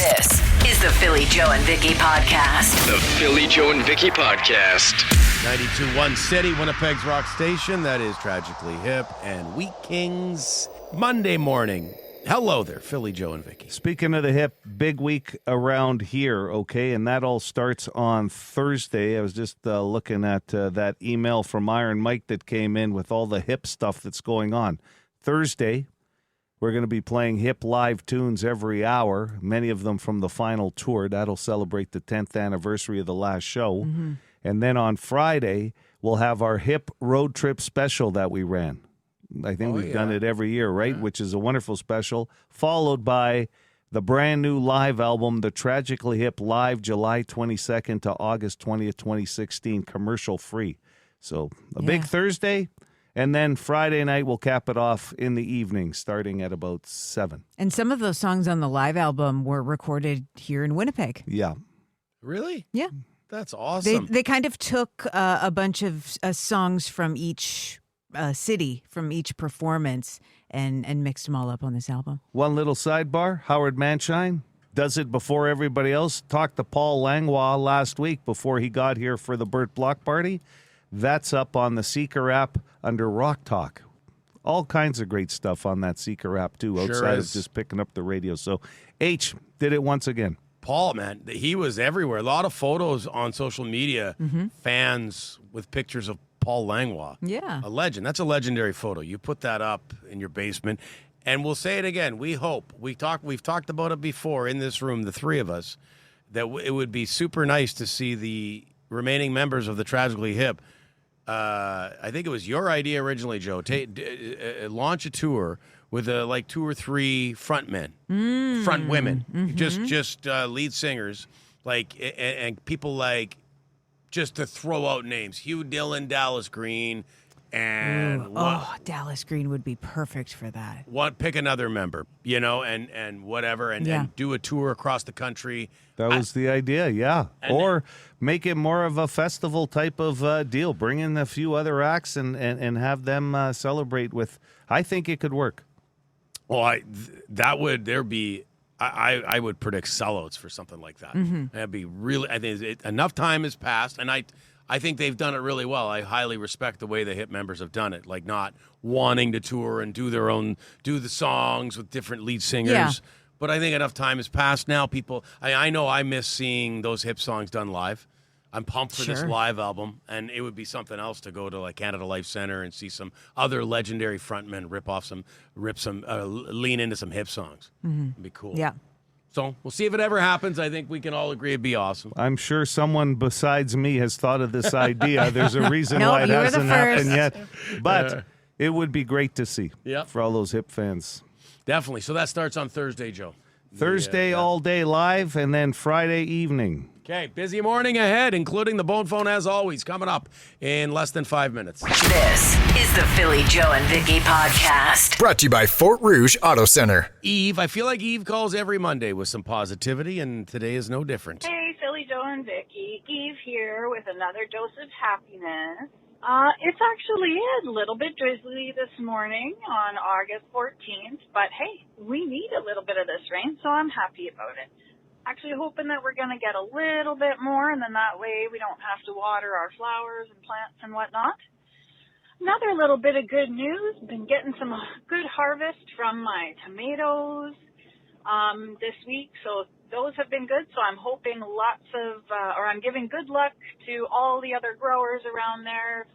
This is the Philly Joe and Vicki podcast. The Philly Joe and Vicki podcast. 92.1 City, Winnipeg's rock station. That is Tragically Hip and Wheat Kings. Monday morning. Hello there, Philly Joe and Vicki. Speaking of the hip, big week around here, okay? And that all starts on Thursday. I was just looking at that email from Iron Mike that came in with all the hip stuff that's going on. Thursday, we're going to be playing hip live tunes every hour, many of them from the final tour. That'll celebrate the 10th anniversary of the last show. Mm-hmm. And then on Friday, we'll have our hip road trip special that we ran. I think we've done it every year, right? Yeah. Which is a wonderful special, followed by the brand new live album, The Tragically Hip Live, July 22nd to August 20th, 2016, commercial free. So a big Thursday. And then Friday night, we'll cap it off in the evening, starting at about 7. And some of those songs on the live album were recorded here in Winnipeg. Yeah. Really? Yeah. That's awesome. They kind of took a bunch of songs from each city, from each performance, and mixed them all up on this album. One little sidebar, Howard Manshine does it before everybody else. Talked to Paul Langlois last week before he got here for the Burt Block Party. That's up on the Seeker app under Rock Talk. All kinds of great stuff on that Seeker app, too, outside of just picking up the radio. So H did it once again. Paul, man, he was everywhere. A lot of photos on social media, fans with pictures of Paul Langlois. Yeah. A legend. That's a legendary photo. You put that up in your basement. And we'll say it again. We hope. We've talked about it before in this room, the three of us, that it would be super nice to see the remaining members of the Tragically Hip. I think it was your idea originally, Joe. Launch a tour with like 2 or 3 front women, just lead singers, like and people like, just to throw out names: Hugh Dillon, Dallas Green, and Dallas Green would be perfect for that. Pick another member, and whatever, and do a tour across the country. That was the idea, yeah. Or make it more of a festival type of deal. Bring in a few other acts and have them celebrate with. I think it could work. Well, I would predict sellouts for something like that. That'd be really. I think enough time has passed, and I think they've done it really well. I highly respect the way the hip members have done it, like not wanting to tour and do the songs with different lead singers. Yeah. But I think enough time has passed now. People, I know I miss seeing those hip songs done live. I'm pumped for this live album, and it would be something else to go to like Canada Life Center and see some other legendary frontmen lean into some hip songs. It'd be cool. Yeah. So we'll see if it ever happens. I think we can all agree it'd be awesome. I'm sure someone besides me has thought of this idea. There's a reason why it hasn't happened yet. But it would be great to see for all those hip fans. Definitely. So that starts on Thursday, Joe. Thursday all day live, and then Friday evening. Okay, busy morning ahead, including the Bone Phone as always, coming up in less than 5 minutes. This is the Philly Joe and Vicki podcast. Brought to you by Fort Rouge Auto Center. Eve, I feel like Eve calls every Monday with some positivity, and today is no different. Hey, Philly Joe and Vicki. Eve here with another dose of happiness. It's actually a little bit drizzly this morning on August 14th, but hey, we need a little bit of this rain, so I'm happy about it. Actually hoping that we're going to get a little bit more, and then that way we don't have to water our flowers and plants and whatnot. Another little bit of good news, been getting some good harvest from my tomatoes this week, so those have been good. So I'm hoping I'm giving good luck to all the other growers around there.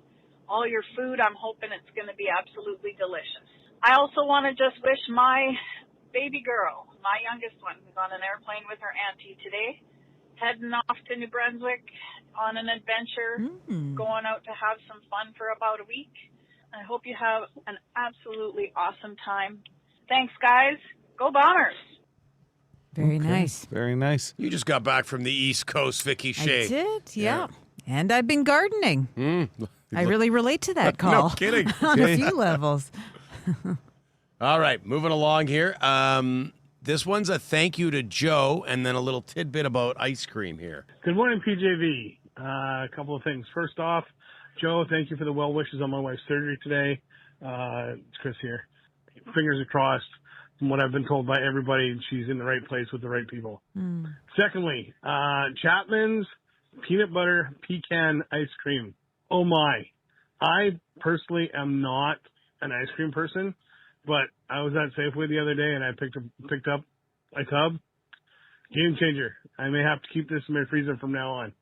All your food, I'm hoping it's going to be absolutely delicious. I also want to just wish my baby girl, my youngest one, who's on an airplane with her auntie today, heading off to New Brunswick on an adventure, going out to have some fun for about a week. I hope you have an absolutely awesome time. Thanks, guys. Go Bombers! Very nice. Very nice. You just got back from the East Coast, Vicki Shea. I did, yeah. And I've been gardening. I really relate to that call. No kidding. On a few levels. All right, moving along here. This one's a thank you to Joe, and then a little tidbit about ice cream here. Good morning, PJV. A couple of things. First off, Joe, thank you for the well wishes on my wife's surgery today. It's Chris here. Fingers are crossed From what I've been told by everybody, she's in the right place with the right people. Secondly, Chapman's peanut butter pecan ice cream. Oh my. I personally am not an ice cream person, but I was at Safeway the other day and I picked up a tub. Game changer. I may have to keep this in my freezer from now on.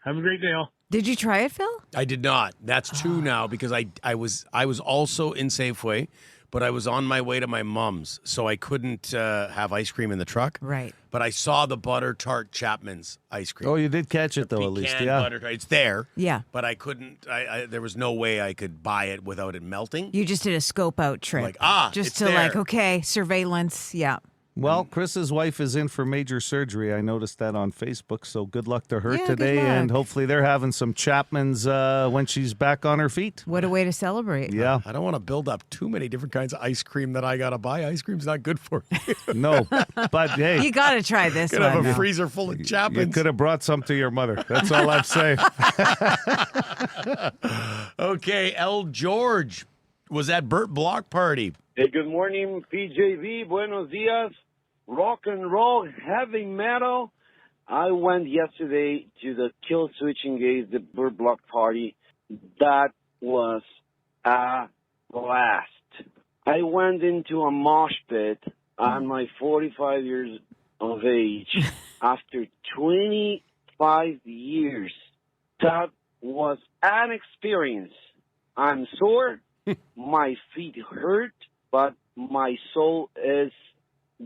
Have a great day, all. Did you try it, Phil? I did not. That's two now because I was also in Safeway, but I was on my way to my mom's, so I couldn't have ice cream in the truck. Right. But I saw the butter tart Chapman's ice cream. Oh, you did catch it, though, at least. Pecan Yeah. butter tart. It's there. Yeah. But I couldn't. There was no way I could buy it without it melting. You just did a scope out trip. Like, just it's to there. like, okay, surveillance. Yeah. Well, Chris's wife is in for major surgery. I noticed that on Facebook, so good luck to her Yeah, good today. luck. And hopefully they're having some Chapman's when she's back on her feet. What a way to celebrate. Yeah. I don't want to build up too many different kinds of ice cream that I got to buy. Ice cream's not good for you. No, but hey, You got to try this Could one. have a though. freezer full of you Chapman's. could have brought some to your mother. That's all I'd say. Okay, L. George was at Burt Block Party. Hey, good morning, PJV. Buenos dias. Rock and roll, heavy metal. I went yesterday to the Kill Switch Engage, the Bird Block Party. That was a blast. I went into a mosh pit on my 45 years of age after 25 years. That was an experience. I'm sore. My feet hurt, but my soul is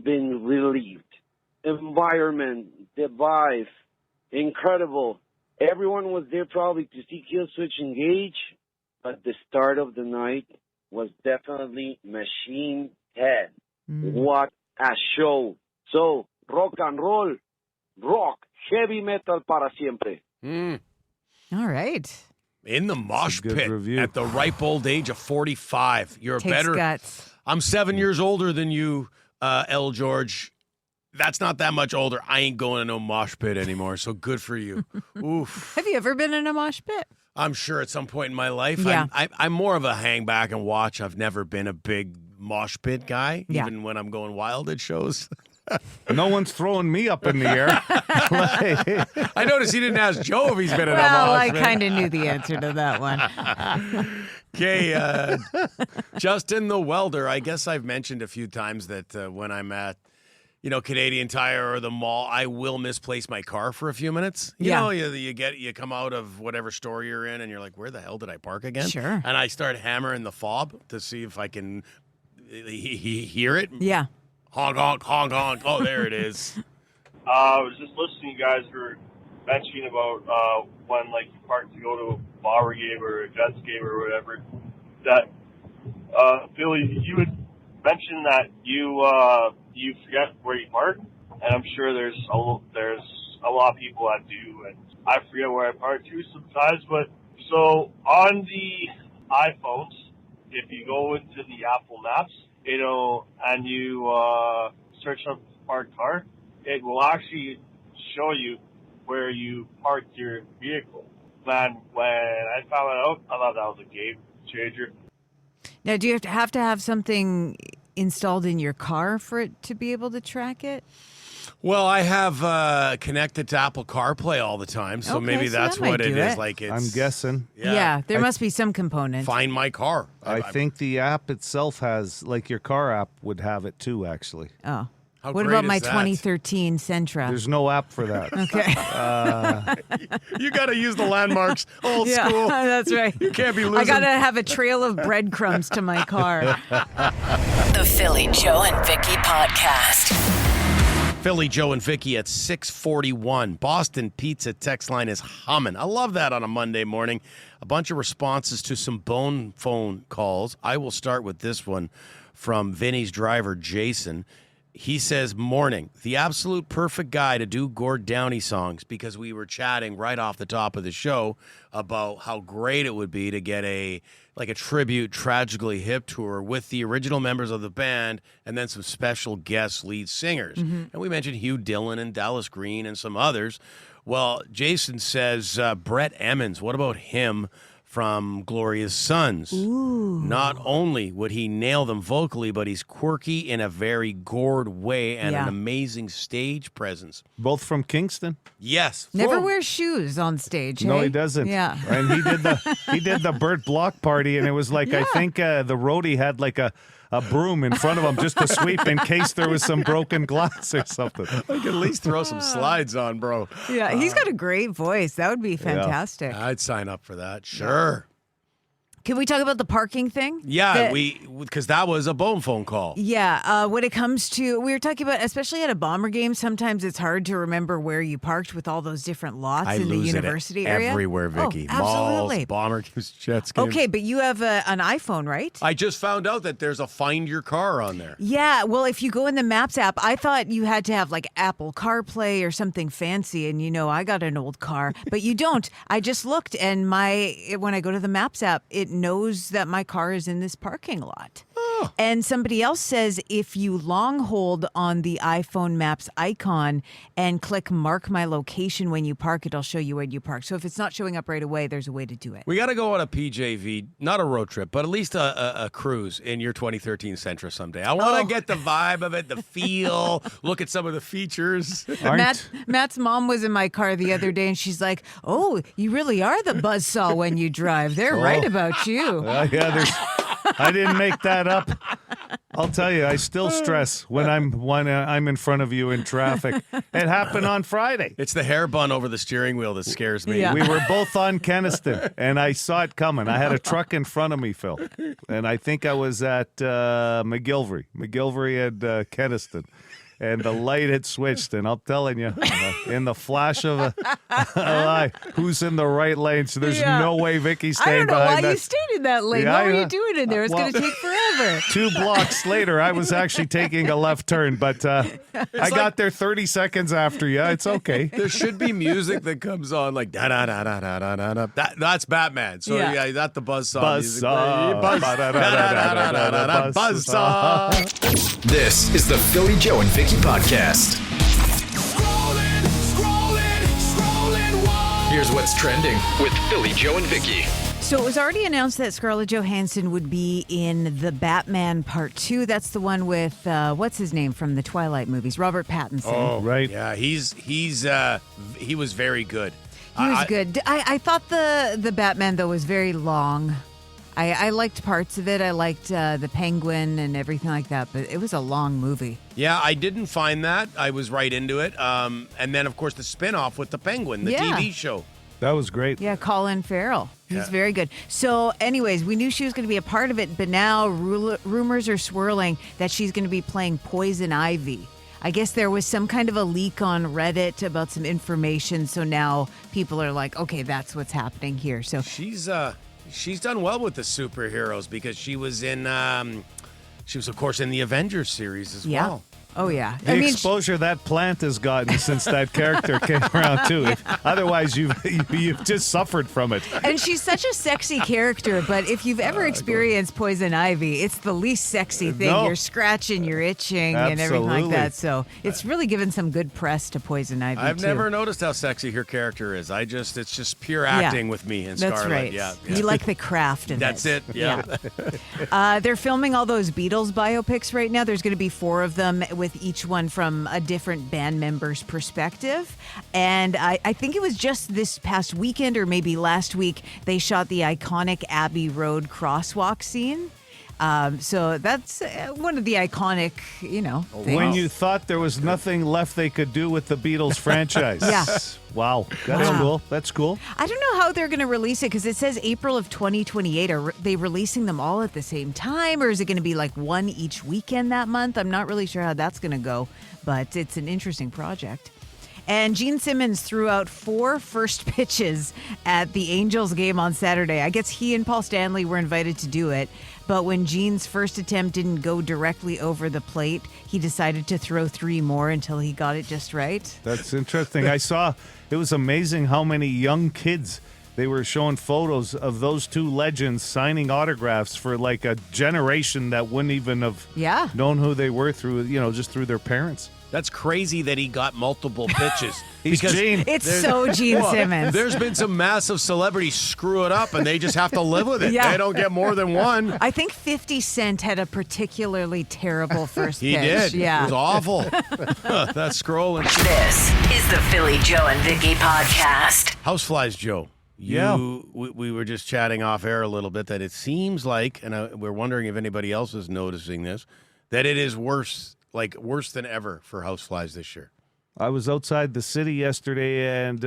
been relieved. Environment, the vibe, incredible. Everyone was there probably to see Kill Switch Engage, but the start of the night was definitely Machine Head. What a show. So, rock and roll, rock, heavy metal para siempre. All right. In the mosh good pit review. at the ripe old age of 45. You're Takes better. guts. I'm 7 years older than you, L. George. That's not that much older. I ain't going to no mosh pit anymore, so good for you. Oof. Have you ever been in a mosh pit? I'm sure at some point in my life. Yeah. I'm more of a hang back and watch. I've never been a big mosh pit guy, Yeah. even when I'm going wild at shows. No one's throwing me up in the air. Like, I noticed he didn't ask Joe if he's been in a Well, mosh I pit. kind of knew the answer to that one. Okay, Justin the welder. I guess I've mentioned a few times that when I'm at, Canadian Tire or the mall, I will misplace my car for a few minutes. You Yeah. know, you come out of whatever store you're in, and you're like, where the hell did I park again? Sure. And I start hammering the fob to see if I can hear it. Yeah. Honk, honk, honk, honk. Oh, there it is. I was just listening, you guys were mentioning about when you park to go to a Bauer game or a Jets game or whatever. That Billy, you would mention that you forget where you park, and I'm sure there's a lot of people that do, and I forget where I park too sometimes. But so on the iPhones, if you go into the Apple Maps, and you search up parked car, it will actually show you where you parked your vehicle. Man, when I found that out, I thought that was a game changer. Now, do you have to have something installed in your car for it to be able to track it? Well, I have connected to Apple CarPlay all the time, so Okay, maybe so that's that might what it do is. it. I'm guessing. Yeah, there must be some component. Find my car. I think the app itself has, your car app would have it too, actually. Oh. How What great about is my that? 2013 Sentra? There's no app for that. Okay. You got to use the landmarks. Old Yeah, school. that's right. You can't be losing. I got to have a trail of breadcrumbs to my car. The Philly Joe and Vicki podcast. Philly, Joe, and Vicki at 6:41. Boston Pizza text line is humming. I love that on a Monday morning. A bunch of responses to some bone phone calls. I will start with this one from Vinny's driver, Jason. He says, morning, the absolute perfect guy to do Gord Downey songs, because we were chatting right off the top of the show about how great it would be to get a tribute Tragically Hip tour with the original members of the band and then some special guest lead singers. And we mentioned Hugh Dillon and Dallas Green and some others. Well, Jason says Brett Emmons. What about him from Gloria's Sons. Ooh. Not only would he nail them vocally, but he's quirky in a very gourd way and an amazing stage presence. Both from Kingston. Yes. Never wears shoes on stage. No, hey? he doesn't. Yeah. And he did the Burt Block party, and it was like, I think the roadie had like a broom in front of him just to sweep in case there was some broken glass or something. I could at least throw some slides on, bro. Yeah, he's got a great voice. That would be fantastic. I'd sign up for that. Sure. Can we talk about the parking thing? Yeah, because that was a bone phone call. Yeah, when it comes to, we were talking about, especially at a Bomber game, sometimes it's hard to remember where you parked with all those different lots in the university area. Everywhere, Vicky. Oh, absolutely. Malls, Bomber games, Jets games. Okay, but you have an iPhone, right? I just found out that there's a Find Your Car on there. Yeah, well, if you go in the Maps app, I thought you had to have like Apple CarPlay or something fancy, and I got an old car, but you don't. I just looked, and when I go to the Maps app, it knows that my car is in this parking lot. Oh. And somebody else says if you long hold on the iPhone Maps icon and click Mark My Location when you park, it'll show you where you park. So if it's not showing up right away, there's a way to do it. We got to go on a PJV, not a road trip, but at least a cruise in your 2013 Sentra someday. I want to get the vibe of it, the feel, look at some of the features. Matt's mom was in my car the other day, and she's like, "Oh, you really are the buzzsaw when you drive. They're right about you." I didn't make that up. I'll tell you, I still stress when I'm in front of you in traffic. It happened on Friday. It's the hair bun over the steering wheel that scares me. Yeah. We were both on Kenniston, and I saw it coming. I had a truck in front of me, Phil, and I think I was at McGilvery and Kenniston. And the light had switched, and I'm telling you, in the flash of a eye, who's in the right lane? So there's no way Vicky's staying behind that. I don't know why you stayed in that lane. What were you doing in there? It's going to take forever. 2 blocks later, I was actually taking a left turn, but I got there 30 seconds after you. It's okay. There should be music that comes on like da da da da da da da. That's Batman. So yeah, that's the Buzzsaw. Buzzsaw. This is the Philly Joe and Vicki podcast. Here's what's trending with Philly Joe and Vicki. So it was already announced that Scarlett Johansson would be in the Batman Part 2. That's the one with, what's his name from the Twilight movies? Robert Pattinson. Oh, right. Yeah, he was very good. He was good. I thought the Batman, though, was very long. I liked parts of it. I liked the Penguin and everything like that, but it was a long movie. Yeah, I didn't find that. I was right into it. And then, of course, the spinoff with the Penguin, the TV show. That was great. Yeah, Colin Farrell. He's very good. So, anyways, we knew she was going to be a part of it, but now rumors are swirling that she's going to be playing Poison Ivy. I guess there was some kind of a leak on Reddit about some information, so now people are like, okay, that's what's happening here. So she's done well with the superheroes because she was of course in the Avengers series as well. Oh, yeah. The exposure that plant has gotten since that character came around, too. Otherwise, you've just suffered from it. And she's such a sexy character, but if you've ever experienced Poison Ivy, it's the least sexy thing. No. You're scratching, you're itching, and everything like that. So it's really given some good press to Poison Ivy, I've never noticed how sexy her character is. It's just pure acting with me and Scarlett. That's right. Yeah. You like the craft of That's it. Yeah. They're filming all those Beatles biopics right now. There's going to be 4 of them with each one from a different band member's perspective. And I think it was just this past weekend or maybe last week, they shot the iconic Abbey Road crosswalk scene. So that's one of the iconic, things. When you thought there was nothing left they could do with the Beatles franchise. Yeah. Wow. That's cool. That's cool. I don't know how they're going to release it because it says April of 2028. Are they releasing them all at the same time, or is it going to be like one each weekend that month? I'm not really sure how that's going to go, but it's an interesting project. And Gene Simmons threw out 4 first pitches at the Angels game on Saturday. I guess he and Paul Stanley were invited to do it. But when Gene's first attempt didn't go directly over the plate, he decided to throw 3 more until he got it just right. That's interesting. I saw it was amazing how many young kids. They were showing photos of those 2 legends signing autographs for like a generation that wouldn't even have known who they were through, just through their parents. That's crazy that he got multiple pitches. He's Gene. It's so Gene Simmons. There's been some massive celebrities screw it up, and they just have to live with it. Yeah. They don't get more than one. I think 50 Cent had a particularly terrible first He pitch. did. Yeah. It was awful. That's scrolling. This is the Philly Joe and Vicki podcast. Houseflies, Joe. We were just chatting off air a little bit that it seems like, and we're wondering if anybody else is noticing this, that it is worse than ever for houseflies this year. I was outside the city yesterday, and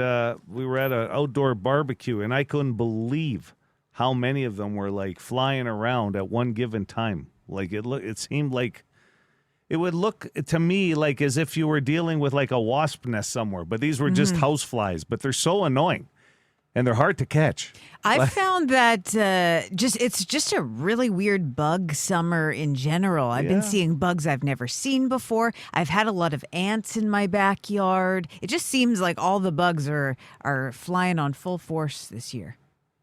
we were at an outdoor barbecue, and I couldn't believe how many of them were like flying around at one given time. Like it seemed like it would look to me like as if you were dealing with like a wasp nest somewhere, but these were just houseflies. But they're so annoying. And they're hard to catch. I've found that it's just a really weird bug summer in general. I've been seeing bugs I've never seen before. I've had a lot of ants in my backyard. It just seems like all the bugs are flying on full force this year.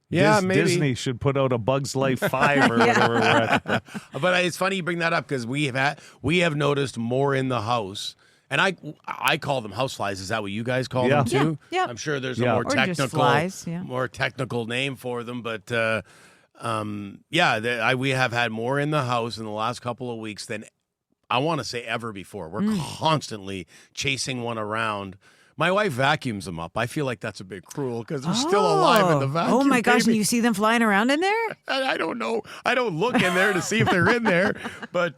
Yeah, maybe Disney should put out a Bug's Life 5 or whatever we're at. But it's funny you bring that up because we have noticed more in the house. And I call them houseflies. Is that what you guys call them too? Yeah. I'm sure there's Yeah. a more Or just technical, flies, yeah. more technical name for them. But we have had more in the house in the last couple of weeks than I want to say ever before. We're constantly chasing one around. My wife vacuums them up. I feel like that's a bit cruel because they're still alive in the vacuum. Oh my gosh! baby. And you see them flying around in there? I don't know. I don't look in there to see if they're in there, but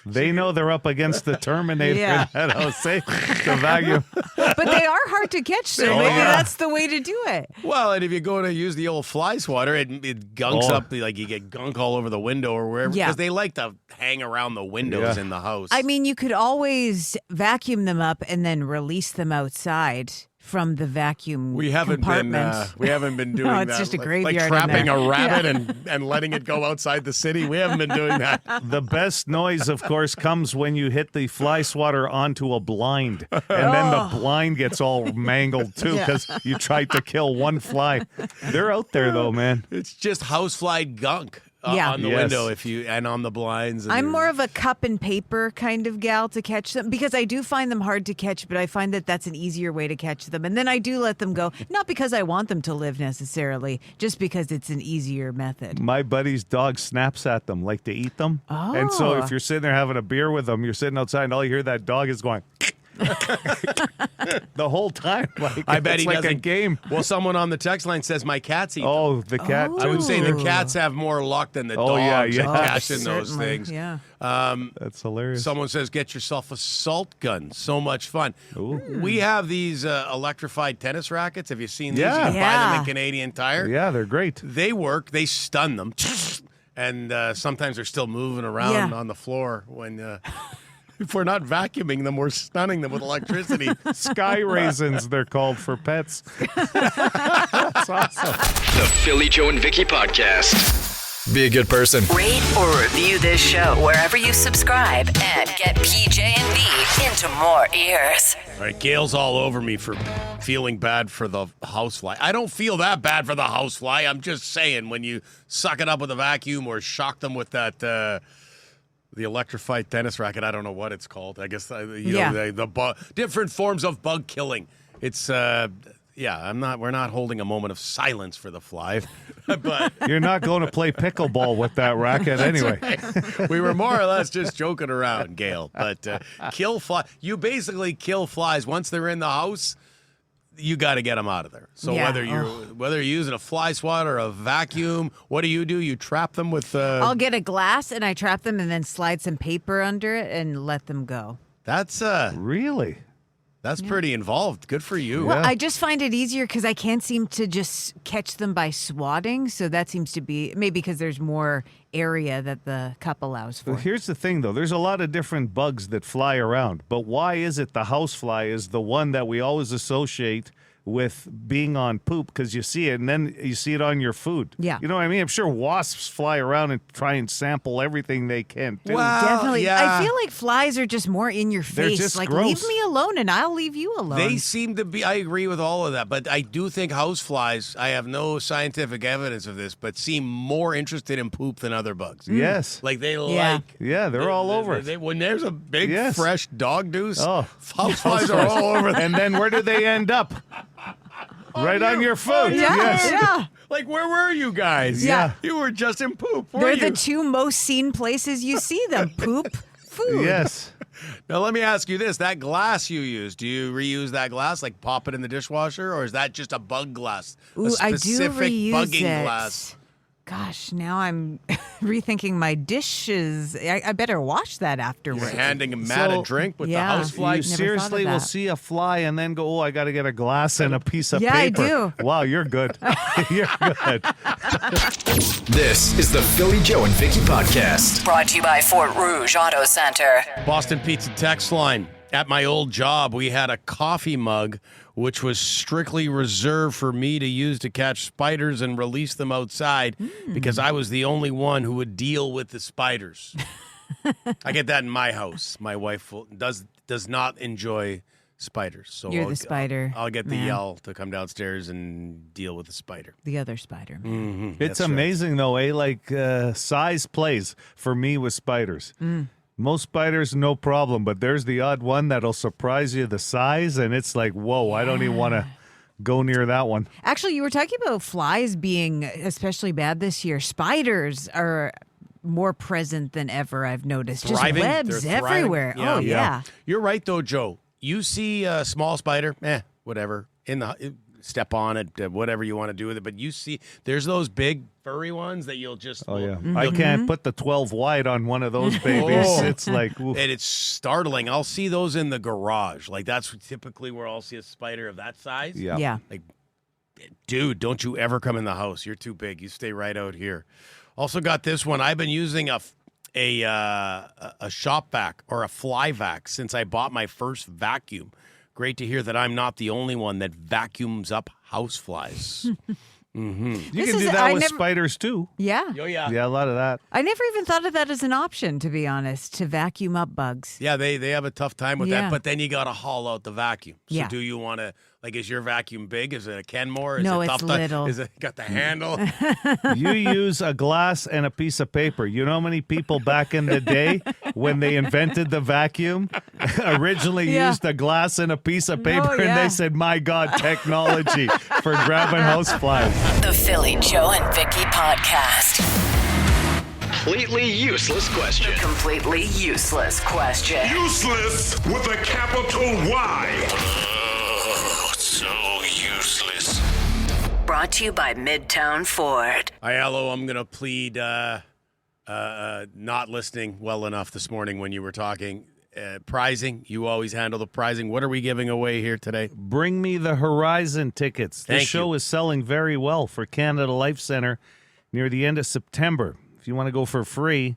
They know they're up against the Terminator Yeah. in that house. Say the vacuum. But they are hard to catch, so Oh, maybe yeah. that's the way to do it. well, and if you go to use the old fly swatter, it gunks Oh. up, like you get gunk all over the window or wherever, Yeah. because they like to hang around the windows Yeah. in the house. I mean, you could always vacuum them up and then release them outside from the vacuum we haven't compartment. been doing No, it's that. just a like graveyard in trapping there. a rabbit and letting it go outside the city. We haven't been doing that. The best noise, of course, comes when you hit the fly swatter onto a blind. And then the blind gets all mangled, too, because you tried to kill one fly. They're out there, though, man. It's just housefly gunk Yeah. on the Yes. window and on the blinds. And I'm they're- more of a cup and paper kind of gal to catch them because I do find them hard to catch, but I find that that's an easier way to catch them. And then I do let them go, not because I want them to live necessarily, just because it's an easier method. My buddy's dog snaps at them like to eat them. And so Oh. if you're sitting there having a beer with them, you're sitting outside and all you hear that dog is going the whole time. Like, I bet it's he like a doesn't. game. Well, someone on the text line says my cats eat them. Oh, the cat. I would say the Ooh. cats have more luck than the Oh, yeah, dogs yeah. at catching those Certainly, things. Yeah. That's hilarious. Someone says, get yourself a salt gun. So much fun. Ooh. We have these electrified tennis rackets. Have you seen these? Yeah. You can buy them Yeah. in Canadian Tire. Yeah, they're great. They work. They stun them. And sometimes they're still moving around Yeah. on the floor when... if we're not vacuuming them, we're stunning them with electricity. Sky Raisins, they're called for pets. That's awesome. The Philly Joe and Vicki podcast. Be a good person. Rate or review this show wherever you subscribe and get PJ and V into more ears. All right, Gail's all over me for feeling bad for the housefly. I don't feel that bad for the housefly. I'm just saying, when you suck it up with a vacuum or shock them with that the electrified tennis racket, I don't know what it's called. I guess the different forms of bug killing. It's we're not holding a moment of silence for the fly, but You're not going to play pickleball with that racket anyway. we were more or less just joking around, Gail. But kill fly. You basically kill flies once they're in the house. You got to get them out of there. So Yeah. whether you're using a fly swatter or a vacuum, what do? You trap them with. I'll get a glass and I trap them and then slide some paper under it and let them go. That's Really? pretty involved. Good for you. Well, I just find it easier because I can't seem to just catch them by swatting. So that seems to be maybe because there's more area that the cup allows for. Well, here's the thing, though. There's a lot of different bugs that fly around. But why is it the housefly is the one that we always associate with being on poop because you see it and then you see it on your food. Yeah. You know what I mean? I'm sure wasps fly around and try and sample everything they can, too. Wow. Definitely. yeah. I feel like flies are just more in your They're face. just Like, gross. leave me alone and I'll leave you alone. They seem to be, I agree with all of that, but I do think houseflies, I have no scientific evidence of this, but seem more interested in poop than other bugs. Yes. Like they Yeah. like. Yeah, they're all over it. When there's a big, Yes. fresh dog deuce, Oh. houseflies are all over that. And then where do they end up? Right on your food. on your Yes. food. Yeah. Like, where were you guys? Yeah. You were just in poop, They're weren't the you? two most seen places you see them. Poop, food. Yes. Now, let me ask you this. That glass you use, do you reuse that glass? Like pop it in the dishwasher? Or is that just a bug glass? Ooh, a I do specific reuse bugging it. glass? Gosh, now I'm rethinking my dishes. I better wash that You're afterwards. handing Matt a So- drink with Yeah. the housefly? You thought of seriously will that. see a fly and then go, oh, I got to get a glass and a piece of Yeah, I paper. do. Wow, you're good. You're good. This is the Philly Joe and Vicky Podcast. Brought to you by Fort Rouge Auto Center. Boston Pizza text line. At my old job, we had a coffee mug which was strictly reserved for me to use to catch spiders and release them outside because I was the only one who would deal with the spiders. I get that in my house. My wife does not enjoy spiders. So You're the spider, I'll get the man. yell to come downstairs and deal with the spider. The other spider. It's That's right. amazing, though, eh? Like, size plays for me with spiders. Most spiders, no problem, but there's the odd one that'll surprise you the size, and it's like, whoa, I don't even want to go near that one. Actually, you were talking about flies being especially bad this year. Spiders are more present than ever, I've noticed. Thriving. Just webs They're thriving. everywhere. Yeah. Oh, yeah. You're right, though, Joe. You see a small spider, whatever, step on it, whatever you want to do with it. But you see, there's those big furry ones that you'll just. Oh, yeah. I can't put the 12 wide on one of those babies. Oh. It's like, oof. And it's startling. I'll see those in the garage. Like, that's typically where I'll see a spider of that size. Yeah. Yeah. Like, dude, don't you ever come in the house. You're too big. You stay right out here. Also got this one. I've been using a shop vac or a fly vac since I bought my first vacuum. Great to hear that I'm not the only one that vacuums up house flies. You This can do is- that I with never- spiders, too. Yeah. Oh, yeah. Yeah, a lot of that. I never even thought of that as an option, to be honest, to vacuum up bugs. Yeah, they have a tough time with Yeah. that, but then you got to haul out the vacuum. So Yeah. do you want to, like, is your vacuum big? Is it a Kenmore? Is No, it it's tough to- little. Is it got the handle? You use a glass and a piece of paper. You know how many people back in the day when they invented the vacuum originally Yeah. used a glass and a piece of paper and yeah. they said, my God, technology for grabbing houseflies. The Philly Joe and Vicky Podcast. Completely useless question. Completely useless question. Useless with a capital Y. So useless. Brought to you by Midtown Ford. Hello, I'm going to plead not listening well enough this morning when you were talking. Prizing, you always handle the prizing. What are we giving away here today? Bring me the Horizon tickets. This Thank show you. is selling very well for Canada Life Center near the end of September. If you want to go for free,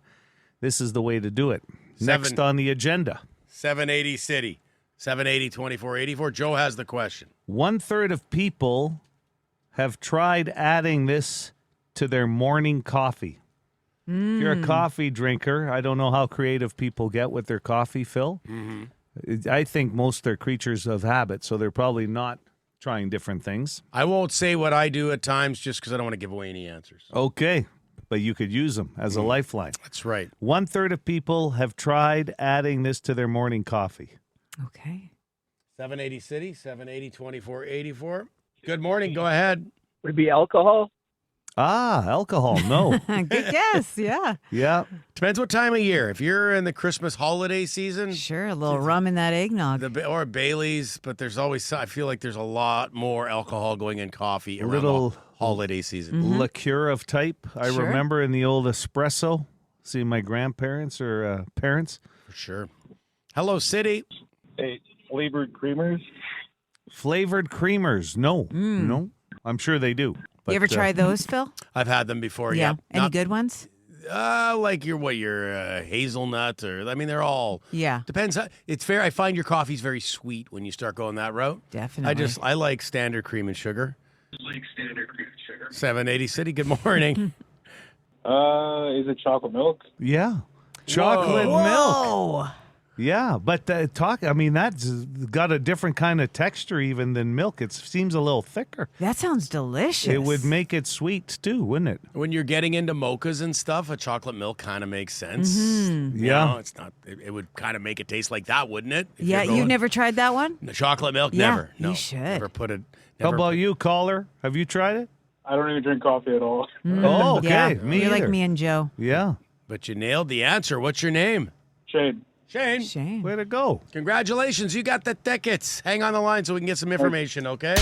this is the way to do it. Next on the agenda. 780 City, 780-2484. Joe has the question. 1/3 of people have tried adding this to their morning coffee. If you're a coffee drinker, I don't know how creative people get with their coffee, Phil. I think most are creatures of habit, so they're probably not trying different things. I won't say what I do at times just because I don't want to give away any answers. Okay, but you could use them as a lifeline. That's right. 1/3 of people have tried adding this to their morning coffee. Okay. 780 City, 780-2484. Good morning. Go ahead. Would it be alcohol? Alcohol, no. Good guess. Yeah. Yeah. Depends what time of year. If you're in the Christmas holiday season, Sure. A little rum in that eggnog. or Bailey's, but there's always, I feel like there's a lot more alcohol going in coffee around Little- the holiday season. Liqueur of type. I Sure. remember in the old espresso, seeing my grandparents or parents. For sure. Hello, City. Hey, flavored creamers? Flavored creamers. No. No. I'm sure they do. You ever But, try those, Phil? I've had them before. Yeah. Yeah. Any Not- good ones? Like your hazelnut or they're all depends. It's fair. I find your coffee's very sweet when you start going that route. Definitely. I like standard cream and sugar. 780 City. Good morning. Is it chocolate milk? Yeah. Chocolate milk. Whoa. Yeah, but that's got a different kind of texture even than milk. It seems a little thicker. That sounds delicious. It would make it sweet too, wouldn't it? When you're getting into mochas and stuff, a chocolate milk kind of makes sense. Mm-hmm. Yeah. It's not. It would kind of make it taste like that, wouldn't it? Yeah, you've never tried that one? The chocolate milk? Yeah, Never. No. you should. Never put it. How about you, caller? Have you tried it? I don't even drink coffee at all. Oh, okay. Yeah, Me you're like either. me and Joe. Yeah. But you nailed the answer. What's your name? Shane. Shane. Way to go. Congratulations. You got the tickets. Hang on the line so we can get some information, okay?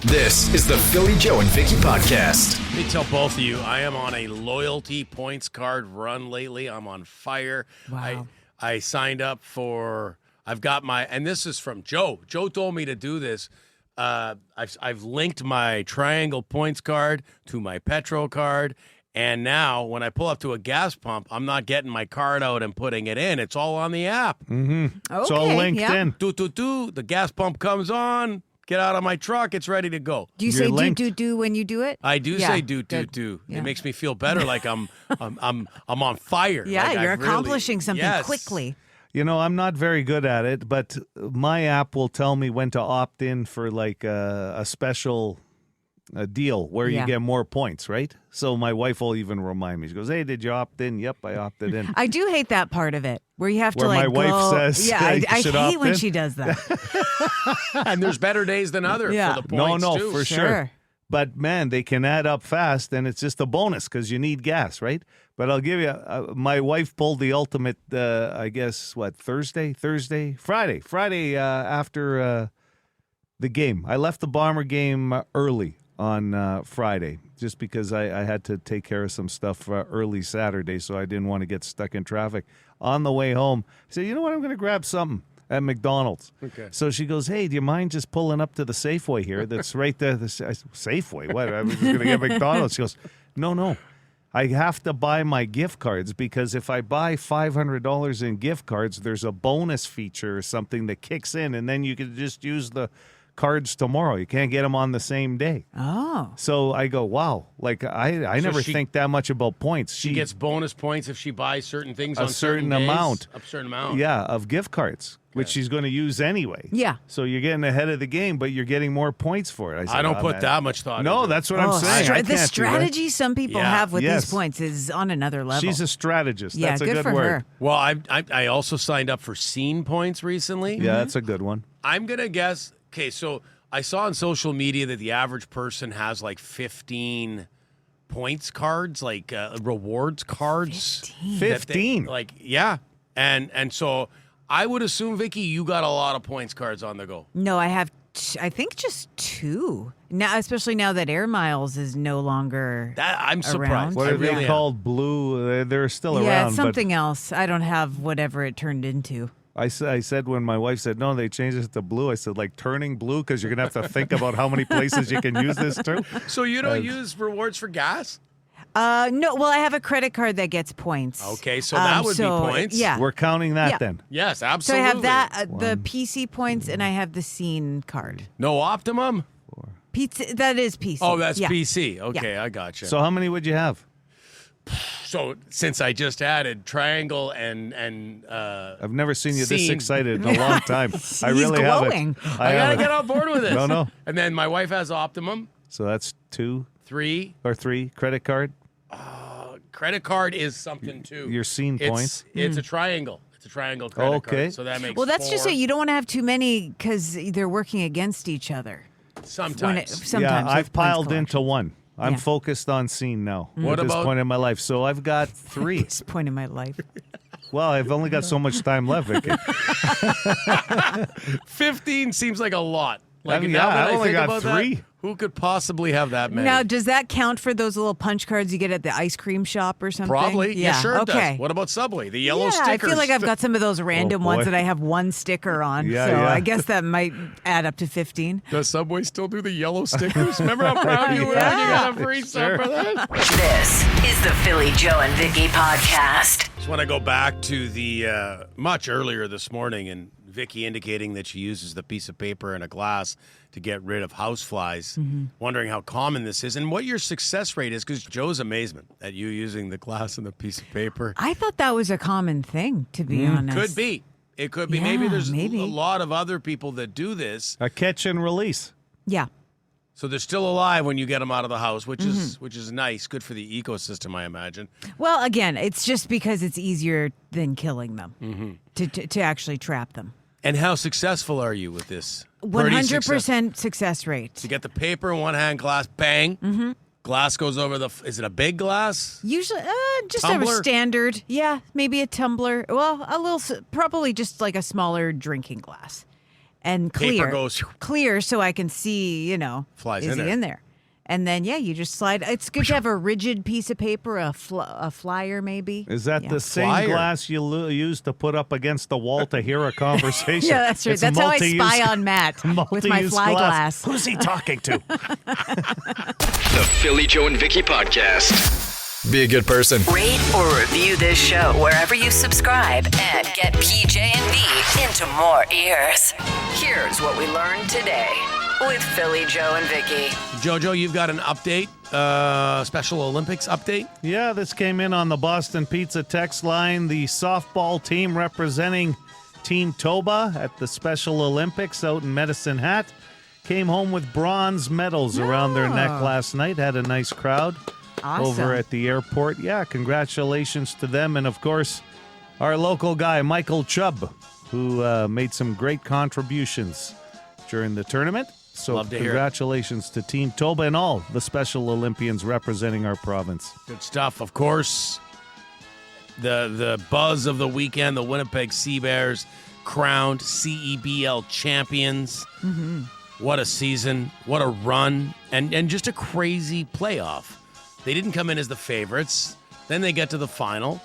This is the Philly Joe and Vicki podcast. Let me tell both of you, I am on a loyalty points card run lately. I'm on fire. Wow. I signed up for, I've got my, and this is from Joe. Joe told me to do this. I've linked my Triangle points card to my Petro card. And now when I pull up to a gas pump, I'm not getting my card out and putting it in. It's all on the app. Mm-hmm. It's all linked in. The gas pump comes on. Get out of my truck. It's ready to go. Do you You're say do when you do it? I do Yeah, say do. Yeah. It makes me feel better, like I'm on fire. Yeah, Like, you're I really- accomplishing something Yes. quickly. You know, I'm not very good at it, but my app will tell me when to opt in for like a special deal where you get more points, right? So my wife will even remind me. She goes, "Hey, did you opt in?" Yep, I opted in. I do hate that part of it where you have to Where like my wife go. says, yeah, "Hey, you I should hate opt when in." she does that. And there's better days than others Yeah. for the points, No, too. for sure. But man, they can add up fast, and it's just a bonus because you need gas, right? But I'll give you, my wife pulled the ultimate, I guess, Friday after the game. I left the Bomber game early on Friday just because I had to take care of some stuff early Saturday, so I didn't want to get stuck in traffic. On the way home, I said, you know what, I'm going to grab something at McDonald's. Okay. So she goes, hey, do you mind just pulling up to the Safeway here? That's right there. I said, Safeway? What? I was just going to get McDonald's. She goes, no. I have to buy my gift cards because if I buy $500 in gift cards, there's a bonus feature or something that kicks in, and then you can just use the cards tomorrow. You can't get them on the same day. Oh. So I go, wow. Like, I never think that much about points. She gets bonus points if she buys certain things a on certain days, amount. A certain amount. Yeah, of gift cards, which she's going to use anyway. Yeah. So you're getting ahead of the game, but you're getting more points for it. I don't put that much thought No, into it. that's what I'm saying. I The can't do that. strategy some people have with these points is on another level. She's a strategist. Yeah, That's a good good for word. her. Well, I also signed up for Scene points recently. Yeah, that's a good one. I'm going to guess. Okay, so I saw on social media that the average person has like 15 points cards, like rewards cards. 15? And so I would assume, Vicki, you got a lot of points cards on the go. No, I have, I think just 2. Now, especially now that Air Miles is no longer I'm surprised. around. What are they really am. called? Blue? They're still around. Yeah, but it's something else. I don't have whatever it turned into. I said when my wife said, no, they changed it to blue, I said, like turning blue because you're going to have to think about how many places you can use this to. So you don't use rewards for gas? No, well, I have a credit card that gets points. Okay, so that would be points. Yeah. We're counting that then. Yes, So absolutely. I have that, the PC points, and I have the Scene card. No Optimum? Pizza, that is PC. Oh, that's yeah. PC. Okay, I gotcha. So how many would you have? So since I just added Triangle and I've never seen you this Scene. excited in a long time. I really glowing. haven't. I gotta haven't. get on board with this. No. And then my wife has Optimum. So that's 2 3. or 3 credit card. Credit card is something too. Your Scene points. It's a Triangle. It's a Triangle credit Okay. card. So that makes Well, that's 4. just it. You don't want to have too many because they're working against each other. Sometimes. Yeah, with I've points piled collection. into one. I'm Yeah. focused on Scene now What at this about- point in my life. So I've got 3. This point in my life. Well, I've only got so much time left, Vicki. 15 seems like a lot. Like, yeah, I only think got about 3. that, who could possibly have that many? Now, does that count for those little punch cards you get at the ice cream shop or something? Probably. Yeah, sure it okay. does. What about Subway? The yellow yeah, stickers. I feel like I've got some of those random ones that I have one sticker on. Yeah, so yeah. I guess that might add up to 15. Does Subway still do the yellow stickers? Remember how proud you were when you got a free sub for that? This is the Philly Joe and Vicki podcast. Just want to go back to the much earlier this morning and Vicki indicating that she uses the piece of paper and a glass to get rid of houseflies, wondering how common this is and what your success rate is, because Joe's amazement at you using the glass and the piece of paper. I thought that was a common thing, to be honest. Could be. It could be. Yeah, Maybe there's maybe. a lot of other people that do this. A catch and release. Yeah. So they're still alive when you get them out of the house, which is nice. Good for the ecosystem, I imagine. Well, again, it's just because it's easier than killing them to actually trap them. And how successful are you with this? Pretty 100% success rate. So you get the paper in one hand, glass, bang. Glass goes over is it a big glass? Usually, just Tumbler? a standard. Yeah, maybe a tumbler. Well, probably just like a smaller drinking glass. And clear. Paper goes. Clear so I can see, Flies is in it there. in there? And then, you just slide. It's good to have a rigid piece of paper, a flyer maybe. Is that the same Flyer. glass you use to put up against the wall to hear a conversation? Yeah, that's right. It's a That's how I multi-use- spy on Matt with my multi-use fly glass. Who's he talking to? The Philly Joe and Vicki podcast. Be a good person. Rate or review this show wherever you subscribe and get PJ and V into more ears. Here's what we learned today with Philly Joe and Vicki. Jojo, you've got an update, Special Olympics update? Yeah, this came in on the Boston Pizza text line. The softball team representing Team Toba at the Special Olympics out in Medicine Hat came home with bronze medals around their neck last night. Had a nice crowd over at the airport. Yeah, congratulations to them. And, of course, our local guy, Michael Chubb, who made some great contributions during the tournament. So Love to hear it. congratulations to Team Toba and all the Special Olympians representing our province. Good stuff. Of course, the buzz of the weekend, the Winnipeg Sea Bears crowned CEBL champions. What a season. What a run. And just a crazy playoff. They didn't come in as the favorites. Then they get to the final.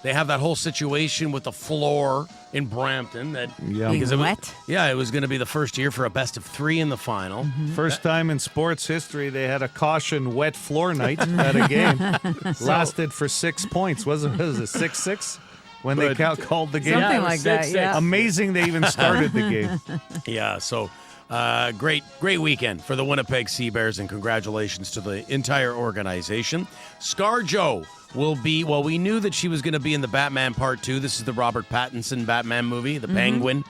They have that whole situation with the floor in Brampton. Because it was going to be the first year for a best of 3 in the final. First time in sports history they had a caution wet floor night at a game. Lasted for 6 points. Was it 6-6 when they called the game? Something like that, yeah. Amazing they even started the game. Yeah, so great weekend for the Winnipeg Sea Bears, and congratulations to the entire organization. ScarJo will be, we knew that she was going to be in the Batman Part 2. This is the Robert Pattinson Batman movie, the Penguin.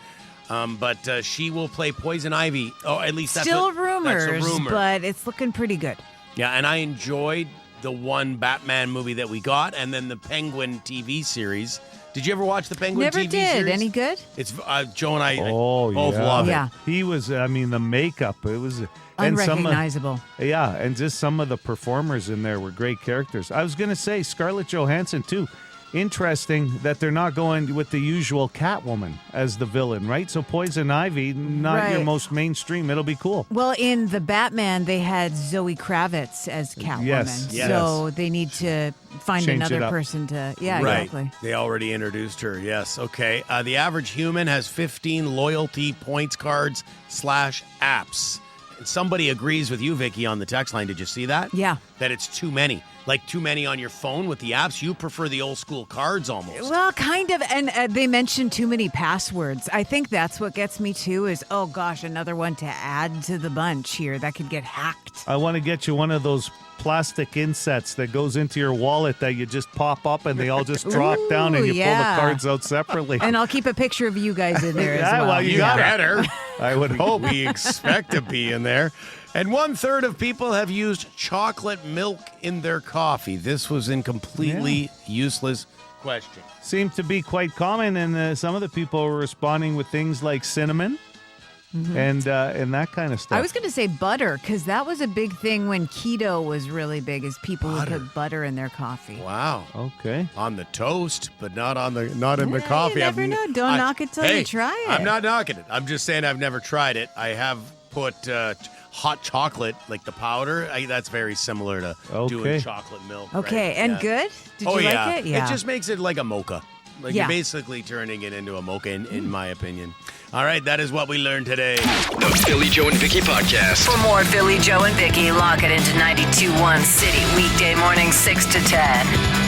But she will play Poison Ivy. Oh, at least that's Still that's rumors, a rumor. but it's looking pretty good. Yeah, and I enjoyed the one Batman movie that we got, and then the Penguin TV series. Did you ever watch the Penguin Never TV did. series? Any good? It's Joe and I Oh, both yeah. love it. Yeah. He was, the makeup, it was... and Unrecognizable. and just some of the performers in there were great characters. I was going to say Scarlett Johansson, too. Interesting that they're not going with the usual Catwoman as the villain, right? So Poison Ivy, not your most mainstream. It'll be cool. Well, in the Batman, they had Zoe Kravitz as Catwoman. Yes. So they need to find Change it another up. person to... Yeah, Right. exactly. They already introduced her. Yes. Okay. The average human has 15 loyalty points cards / apps. And somebody agrees with you, Vicki, on the text line. Did you see that? Yeah. That it's too many. Like too many on your phone with the apps. You prefer the old school cards almost. Well, kind of. And they mentioned too many passwords. I think that's what gets me, too, is, oh, gosh, another one to add to the bunch here that could get hacked. I want to get you one of those plastic insets that goes into your wallet that you just pop up and they all just drop down and you pull the cards out separately. And I'll keep a picture of you guys in there as Yeah, well. well, you got better. I would hope. We expect to be in there. And 1/3 of people have used chocolate milk in their coffee. This was in completely useless question. Seemed to be quite common, and some of the people were responding with things like cinnamon and that kind of stuff. I was going to say butter, because that was a big thing when keto was really big, is people would put butter in their coffee. Wow. Okay. On the toast, but not in the coffee. You never know. Don't knock it till you try it. I'm not knocking it. I'm just saying I've never tried it. I have put hot chocolate, like the powder. That's very similar to doing chocolate milk. Okay, right? and good? Did you like it? Yeah. It just makes it like a mocha. Like Yeah. you're basically turning it into a mocha, in my opinion. All right, that is what we learned today. The Philly Joe and Vicki Podcast. For more Philly Joe and Vicki, lock it into 92.1 City weekday morning 6 to 10.